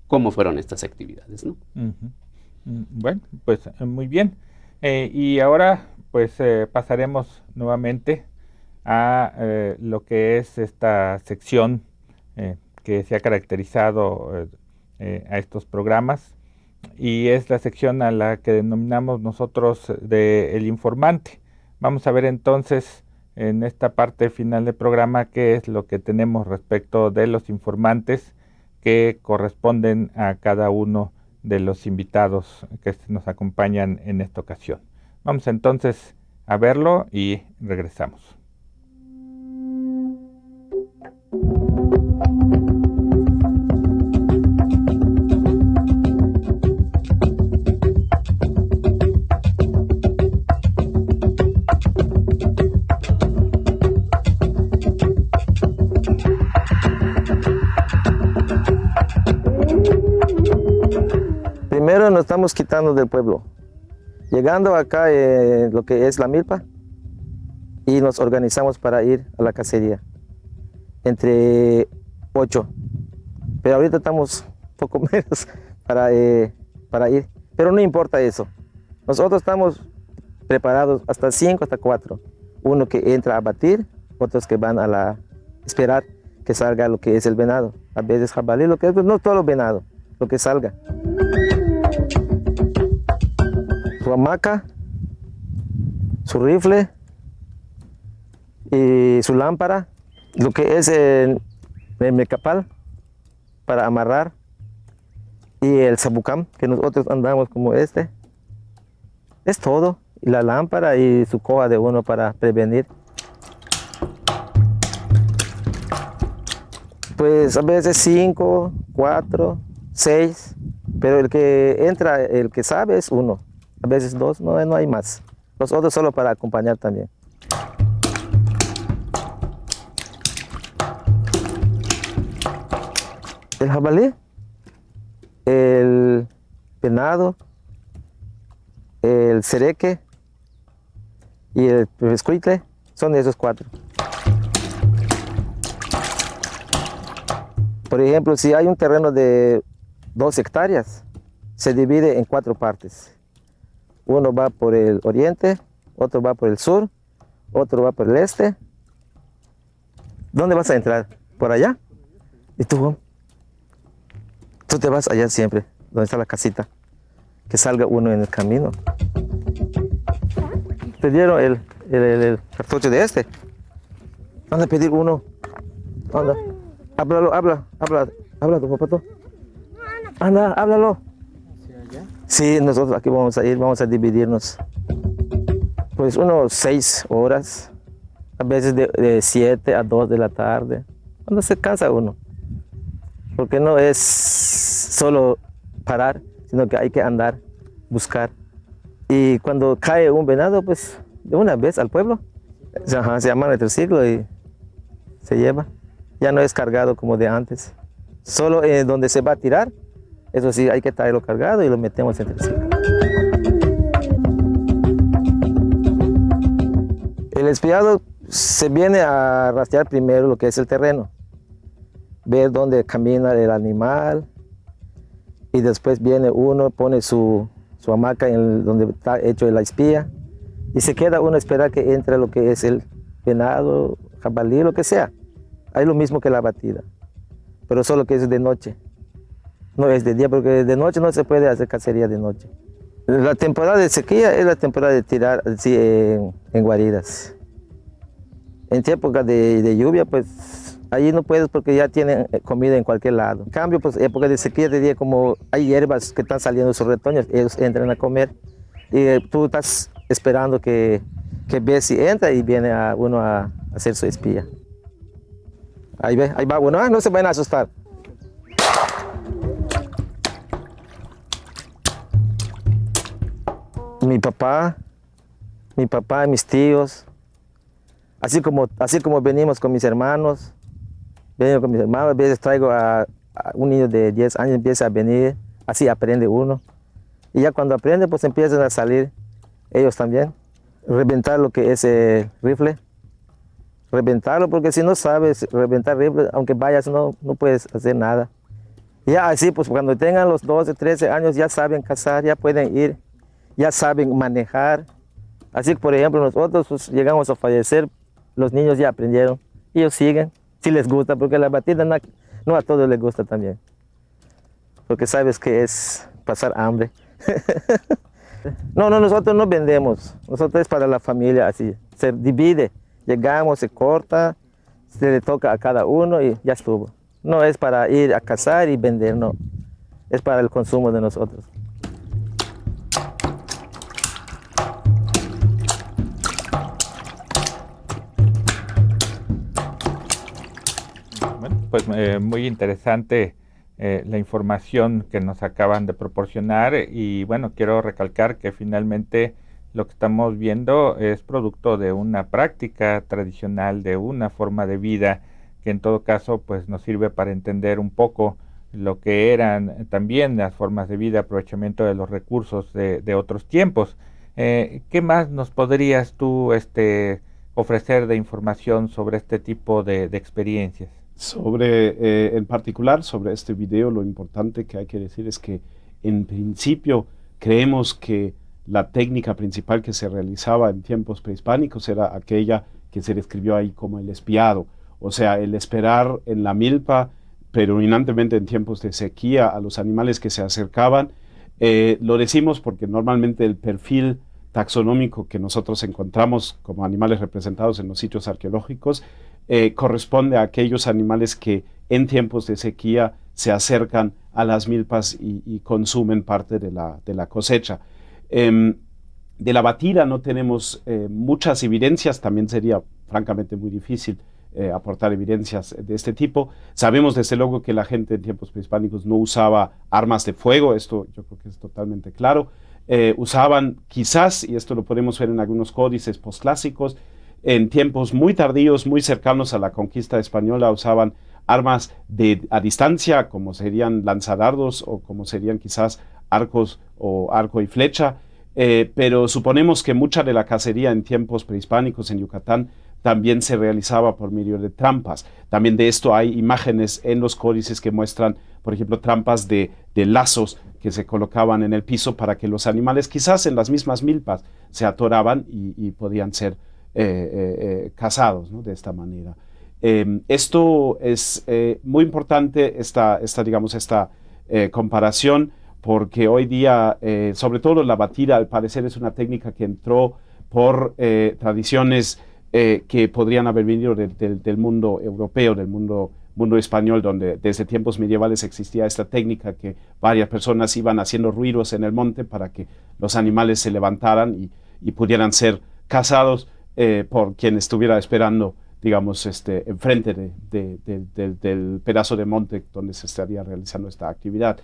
cómo fueron estas actividades, ¿no? Bueno, pues muy bien. Y ahora pues pasaremos nuevamente a lo que es esta sección que se ha caracterizado a estos programas, y es la sección a la que denominamos nosotros de El Informante. Vamos a ver entonces en esta parte final del programa qué es lo que tenemos respecto de los informantes que corresponden a cada uno de los invitados que nos acompañan en esta ocasión. Vamos entonces a verlo y regresamos. Primero nos estamos quitando del pueblo, llegando acá lo que es la milpa, y nos organizamos para ir a la cacería, entre 8, pero ahorita estamos poco menos para ir, pero no importa eso, nosotros estamos preparados hasta 5, hasta 4, uno que entra a batir, otros que van a esperar que salga lo que es el venado, a veces jabalí, lo que es, no todo venado, lo que salga. Su hamaca, su rifle y su lámpara, lo que es el mecapal para amarrar, y el sabucam que nosotros andamos como este. Es todo, y la lámpara y su coa de uno para prevenir. Pues a veces 5, 4, 6, pero el que entra, el que sabe es uno. A veces 2, no hay más. Los otros solo para acompañar también. El jabalí, el venado, el cereque y el escuincle, son esos 4. Por ejemplo, si hay un terreno de 2 hectáreas, se divide en 4 partes. Uno va por el oriente, otro va por el sur, otro va por el este. ¿Dónde vas a entrar? ¿Por allá? ¿Y tú? Tú te vas allá siempre, donde está la casita. Que salga uno en el camino. ¿Te dieron el cartucho de este? Anda a pedir uno. Anda. Habla tu papá. Anda, háblalo. Sí, nosotros aquí vamos a ir, vamos a dividirnos. Pues unos 6 horas, a veces de 7 a 2 de la tarde, cuando se cansa uno. Porque no es solo parar, sino que hay que andar, buscar. Y cuando cae un venado, pues de una vez al pueblo, se llama el triciclo y se lleva. Ya no es cargado como de antes. Solo donde se va a tirar, eso sí, hay que traerlo cargado y lo metemos en el triciclo. El espiado se viene a rastrear primero lo que es el terreno, ver dónde camina el animal, y después viene uno, pone su hamaca donde está hecho la espía, y se queda uno a esperar que entre lo que es el venado, jabalí, lo que sea. Hay lo mismo que la batida, pero solo que es de noche, no es de día, porque de noche no se puede hacer cacería de noche. La temporada de sequía es la temporada de tirar así, en guaridas. En época de lluvia, pues allí no puedes porque ya tienen comida en cualquier lado. En cambio, pues época de sequía, de día, como hay hierbas que están saliendo de sus retoños, ellos entran a comer y tú estás esperando que ves si entra y viene uno a hacer su espía. Ahí va uno, no se vayan a asustar. Mi papá, mis tíos, así como venimos con mis hermanos, a veces traigo a un niño de 10 años, empieza a venir, así aprende uno. Y ya cuando aprende, pues empiezan a salir ellos también, reventar lo que es el rifle. Reventarlo, porque si no sabes reventar rifle, aunque vayas no puedes hacer nada. Ya así, pues cuando tengan los 12, 13 años ya saben cazar, ya pueden ir, ya saben manejar. Así que, por ejemplo, nosotros pues, llegamos a fallecer, los niños ya aprendieron, ellos siguen, si les gusta, porque la batida no a todos les gusta también. Porque sabes que es pasar hambre. No, nosotros no vendemos, nosotros es para la familia, así, se divide. Llegamos, se corta, se le toca a cada uno y ya estuvo. No es para ir a cazar y vender, no. Es para el consumo de nosotros. Bueno, pues muy interesante la información que nos acaban de proporcionar y bueno, quiero recalcar que finalmente lo que estamos viendo es producto de una práctica tradicional, de una forma de vida que en todo caso pues nos sirve para entender un poco lo que eran también las formas de vida, aprovechamiento de los recursos de otros tiempos. ¿Qué más nos podrías tú ofrecer de información sobre este tipo de experiencias? En particular sobre este video, lo importante que hay que decir es que en principio creemos que la técnica principal que se realizaba en tiempos prehispánicos era aquella que se describió ahí como el espiado, o sea, el esperar en la milpa, predominantemente en tiempos de sequía, a los animales que se acercaban. Lo decimos porque normalmente el perfil taxonómico que nosotros encontramos como animales representados en los sitios arqueológicos corresponde a aquellos animales que en tiempos de sequía se acercan a las milpas y consumen parte de la cosecha. De la batida no tenemos muchas evidencias, también sería francamente muy difícil aportar evidencias de este tipo. Sabemos desde luego que la gente en tiempos prehispánicos no usaba armas de fuego, esto yo creo que es totalmente claro. Usaban quizás, y esto lo podemos ver en algunos códices postclásicos, en tiempos muy tardíos, muy cercanos a la conquista española, usaban armas a distancia, como serían lanzadardos o como serían quizás arcos o arco y flecha. pero suponemos que mucha de la cacería en tiempos prehispánicos en Yucatán también se realizaba por medio de trampas. También de esto hay imágenes en los códices que muestran, por ejemplo, trampas de lazos que se colocaban en el piso para que los animales, quizás en las mismas milpas, se atoraban y podían ser cazados, ¿no? De esta manera. Esto es muy importante, esta comparación, porque hoy día, sobre todo la batida, al parecer es una técnica que entró por tradiciones que podrían haber venido del mundo europeo, del mundo español, donde desde tiempos medievales existía esta técnica que varias personas iban haciendo ruidos en el monte para que los animales se levantaran y pudieran ser cazados por quien estuviera esperando, digamos, enfrente del pedazo de monte donde se estaría realizando esta actividad.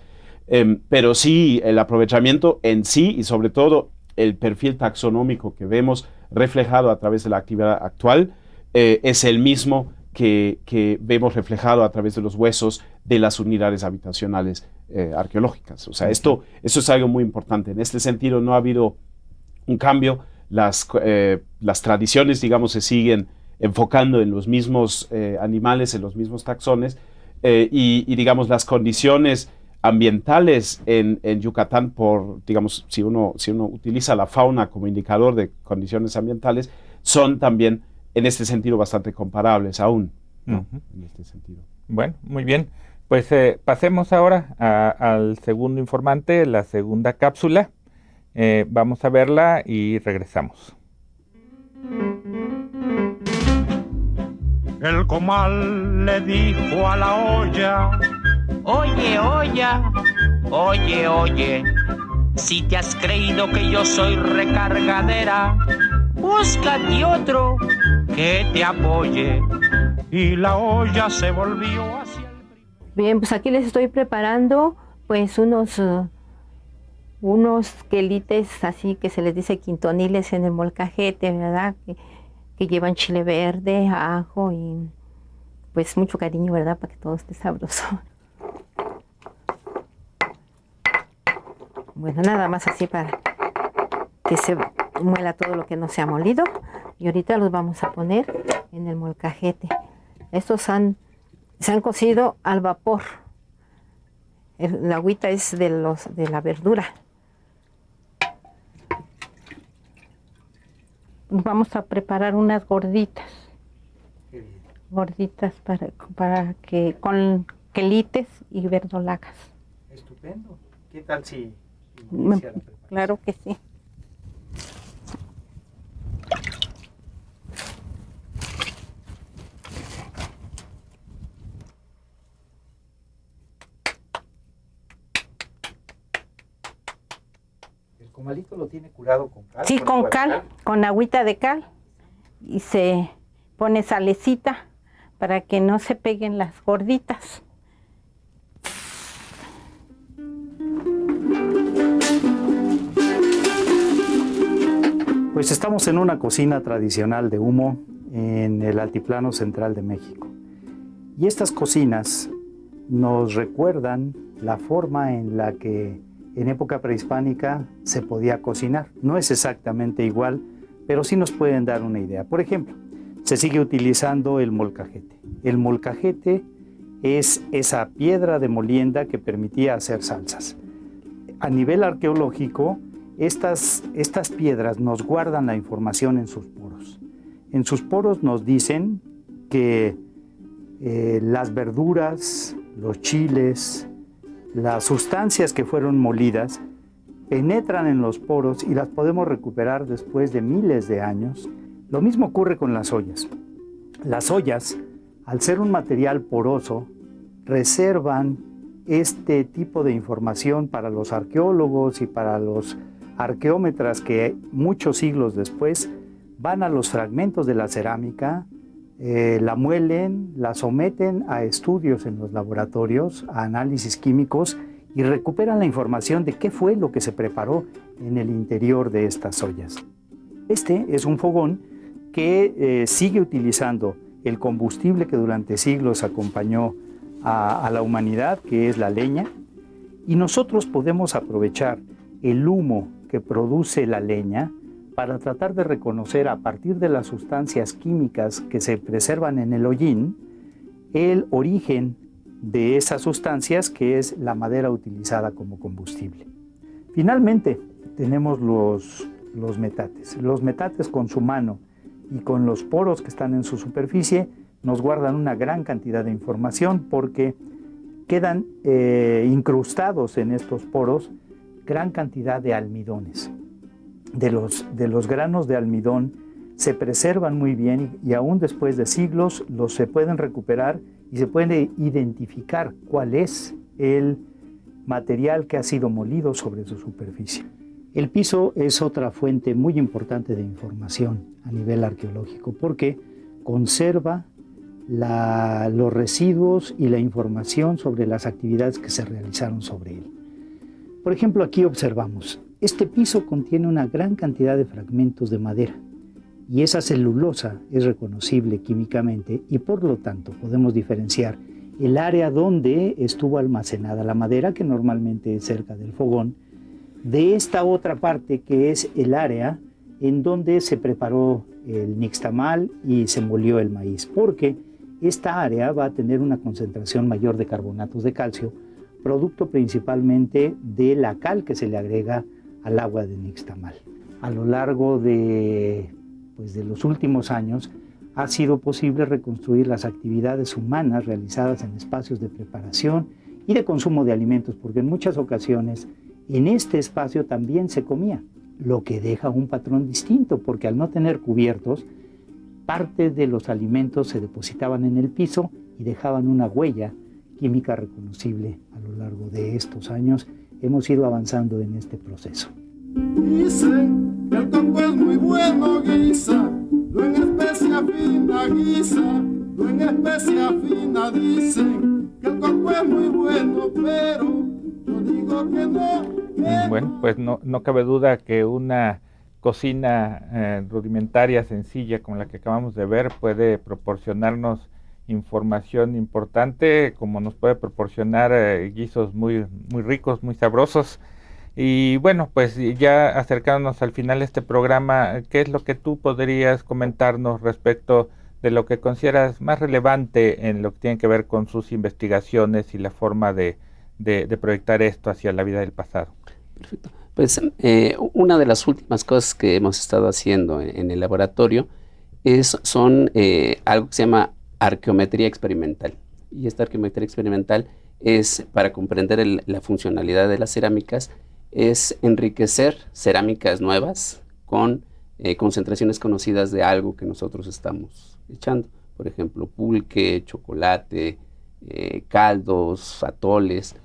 Pero sí, el aprovechamiento en sí y sobre todo el perfil taxonómico que vemos reflejado a través de la actividad actual es el mismo que vemos reflejado a través de los huesos de las unidades habitacionales arqueológicas. O sea, esto es algo muy importante. En este sentido no ha habido un cambio. Las tradiciones, digamos, se siguen enfocando en los mismos animales, en los mismos taxones, y digamos, las condiciones ambientales en Yucatán, digamos, si uno utiliza la fauna como indicador de condiciones ambientales, son también en este sentido bastante comparables aún, ¿no? En este sentido. Bueno, muy bien. Pues pasemos ahora al segundo informante, la segunda cápsula. Vamos a verla y regresamos. El comal le dijo a la olla: oye, olla, oye, oye, si te has creído que yo soy recargadera, búscate otro que te apoye. Y la olla se volvió hacia el primero. Bien, pues aquí les estoy preparando pues unos quelites así que se les dice quintoniles en el molcajete, ¿verdad? Que llevan chile verde, ajo y pues mucho cariño, ¿verdad? Para que todo esté sabroso. Bueno, nada más así para que se muela todo lo que no se ha molido. Y ahorita los vamos a poner en el molcajete. Estos se han cocido al vapor. La agüita es de la verdura. Vamos a preparar unas gorditas. Gorditas para que con quelites y verdolagas. Estupendo. ¿Qué tal si Claro que sí. ¿El comalito lo tiene curado con cal? Sí, con cal, con agüita de cal. Y se pone salecita para que no se peguen las gorditas. Pues estamos en una cocina tradicional de humo en el altiplano central de México. Y estas cocinas nos recuerdan la forma en la que en época prehispánica se podía cocinar. No es exactamente igual, pero sí nos pueden dar una idea. Por ejemplo, se sigue utilizando el molcajete. El molcajete es esa piedra de molienda que permitía hacer salsas. A nivel arqueológico, estas piedras nos guardan la información en sus poros. En sus poros nos dicen que las verduras, los chiles, las sustancias que fueron molidas penetran en los poros y las podemos recuperar después de miles de años. Lo mismo ocurre con las ollas. Las ollas, al ser un material poroso, reservan este tipo de información para los arqueólogos y para los arqueómetras que muchos siglos después van a los fragmentos de la cerámica, la muelen, la someten a estudios en los laboratorios, a análisis químicos y recuperan la información de qué fue lo que se preparó en el interior de estas ollas. Este es un fogón que sigue utilizando el combustible que durante siglos acompañó a la humanidad, que es la leña, y nosotros podemos aprovechar el humo que produce la leña para tratar de reconocer a partir de las sustancias químicas que se preservan en el hollín el origen de esas sustancias, que es la madera utilizada como combustible. Finalmente tenemos los metates. Los metates, con su mano y con los poros que están en su superficie, nos guardan una gran cantidad de información, porque quedan incrustados en estos poros gran cantidad de almidones. De los granos de almidón se preservan muy bien, y aún después de siglos se pueden recuperar y se puede identificar cuál es el material que ha sido molido sobre su superficie. El piso es otra fuente muy importante de información a nivel arqueológico, porque conserva los residuos y la información sobre las actividades que se realizaron sobre él. Por ejemplo, aquí observamos, este piso contiene una gran cantidad de fragmentos de madera, y esa celulosa es reconocible químicamente, y por lo tanto podemos diferenciar el área donde estuvo almacenada la madera, que normalmente es cerca del fogón, de esta otra parte que es el área en donde se preparó el nixtamal y se molió el maíz, porque esta área va a tener una concentración mayor de carbonatos de calcio, producto principalmente de la cal que se le agrega al agua de nixtamal. A lo largo de los últimos años ha sido posible reconstruir las actividades humanas realizadas en espacios de preparación y de consumo de alimentos, porque en muchas ocasiones en este espacio también se comía, lo que deja un patrón distinto, porque al no tener cubiertos, parte de los alimentos se depositaban en el piso y dejaban una huella química reconocible. A lo largo de estos años hemos ido avanzando en este proceso. Dicen que el coco es muy bueno, guisa, no en especia fina, guisa, no en especia fina. Dicen que el coco es muy bueno, pero yo digo que no. Bueno, pues no cabe duda que una cocina rudimentaria, sencilla, como la que acabamos de ver, puede proporcionarnos información importante, como nos puede proporcionar guisos muy ricos, muy sabrosos. Y bueno, pues ya acercándonos al final de este programa, ¿qué es lo que tú podrías comentarnos respecto de lo que consideras más relevante en lo que tiene que ver con sus investigaciones y la forma de proyectar esto hacia la vida del pasado? Perfecto. Pues una de las últimas cosas que hemos estado haciendo en el laboratorio son algo que se llama arqueometría experimental. Y esta arqueometría experimental es para comprender la funcionalidad de las cerámicas, es enriquecer cerámicas nuevas con concentraciones conocidas de algo que nosotros estamos echando. Por ejemplo, pulque, chocolate, caldos, atoles,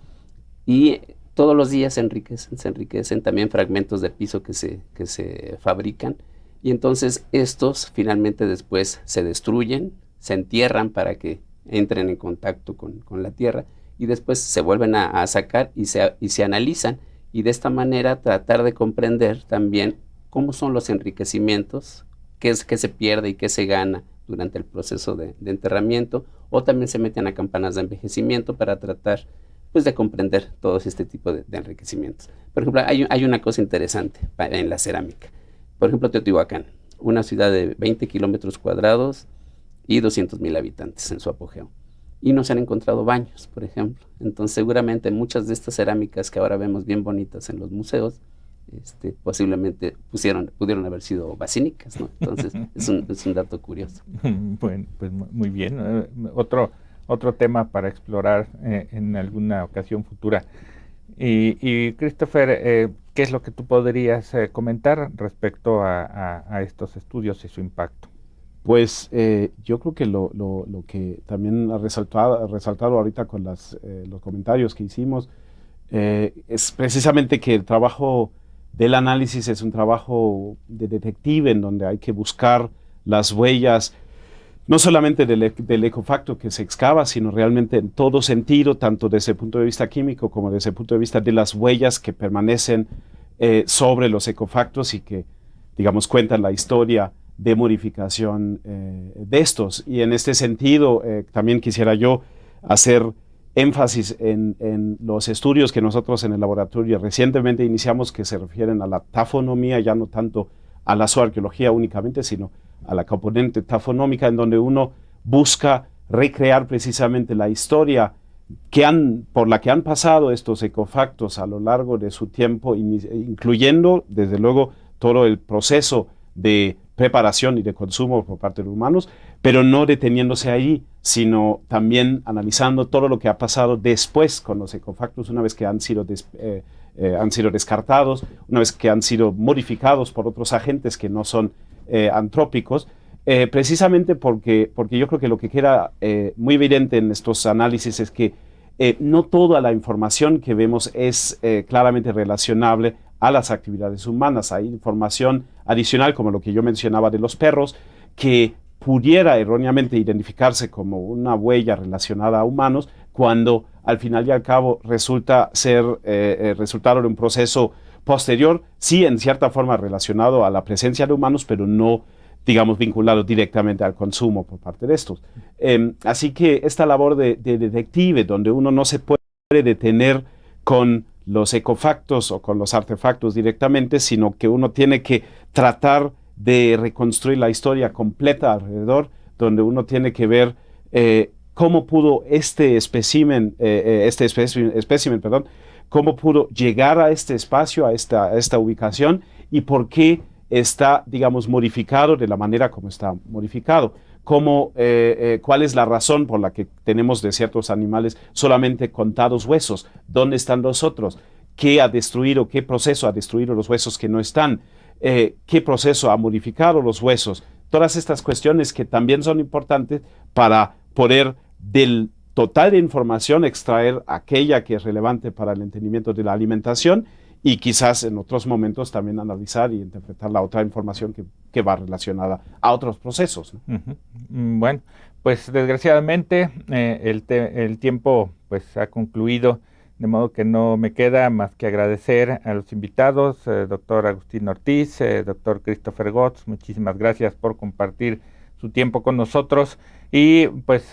y todos los días se enriquecen también fragmentos de piso que se fabrican, y entonces estos finalmente después se destruyen, se entierran para que entren en contacto con la tierra, y después se vuelven a sacar y se analizan, y de esta manera tratar de comprender también cómo son los enriquecimientos, qué se pierde y qué se gana durante el proceso de enterramiento, o también se meten a campanas de envejecimiento para tratar de comprender todo este tipo de enriquecimientos. Por ejemplo, hay una cosa interesante en la cerámica. Por ejemplo, Teotihuacán, una ciudad de 20 kilómetros cuadrados y 200,000 habitantes en su apogeo. Y no se han encontrado baños, por ejemplo. Entonces, seguramente muchas de estas cerámicas que ahora vemos bien bonitas en los museos, posiblemente pudieron haber sido basínicas, ¿no? Entonces, es un dato curioso. Bueno, pues muy bien. Otro tema para explorar en alguna ocasión futura. Y Christopher, ¿qué es lo que tú podrías comentar respecto a estos estudios y su impacto? Pues yo creo que lo que también ha resaltado ahorita con los comentarios que hicimos es precisamente que el trabajo del análisis es un trabajo de detective, en donde hay que buscar las huellas, no solamente del ecofacto que se excava, sino realmente en todo sentido, tanto desde el punto de vista químico como desde el punto de vista de las huellas que permanecen sobre los ecofactos y que, digamos, cuentan la historia de modificación de estos. Y en este sentido, también quisiera yo hacer énfasis en los estudios que nosotros en el laboratorio recientemente iniciamos, que se refieren a la tafonomía, ya no tanto a la zooarqueología únicamente, sino a la componente tafonómica, en donde uno busca recrear precisamente la historia por la que han pasado estos ecofactos a lo largo de su tiempo, incluyendo desde luego todo el proceso de preparación y de consumo por parte de los humanos, pero no deteniéndose ahí, sino también analizando todo lo que ha pasado después con los ecofactos, una vez que han sido descartados, una vez que han sido modificados por otros agentes que no son antrópicos, precisamente porque yo creo que lo que queda muy evidente en estos análisis es que no toda la información que vemos es claramente relacionable a las actividades humanas. Hay información adicional, como lo que yo mencionaba de los perros, que pudiera erróneamente identificarse como una huella relacionada a humanos, cuando al final y al cabo resulta ser resultado de un proceso posterior, sí en cierta forma relacionado a la presencia de humanos, pero no, digamos, vinculado directamente al consumo por parte de estos. Así que esta labor de detective, donde uno no se puede detener con los ecofactos o con los artefactos directamente, sino que uno tiene que tratar de reconstruir la historia completa alrededor, donde uno tiene que ver cómo pudo este espécimen, cómo pudo llegar a este espacio, a esta ubicación, y por qué está, digamos, modificado de la manera como está modificado. ¿Cuál es la razón por la que tenemos de ciertos animales solamente contados huesos? ¿Dónde están los otros? ¿Qué proceso ha destruido los huesos que no están? ¿Qué proceso ha modificado los huesos? Todas estas cuestiones que también son importantes para poder del total de información extraer aquella que es relevante para el entendimiento de la alimentación, y quizás en otros momentos también analizar y interpretar la otra información que va relacionada a otros procesos, ¿no? Bueno, pues desgraciadamente el tiempo pues ha concluido, de modo que no me queda más que agradecer a los invitados, doctor Agustín Ortiz, doctor Christopher Gotz, muchísimas gracias por compartir su tiempo con nosotros, y pues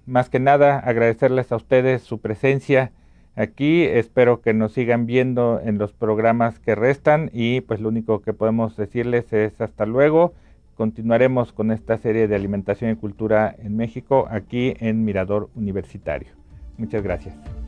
más que nada agradecerles a ustedes su presencia aquí. Espero que nos sigan viendo en los programas que restan, y pues lo único que podemos decirles es hasta luego. Continuaremos con esta serie de alimentación y cultura en México aquí en Mirador Universitario. Muchas gracias.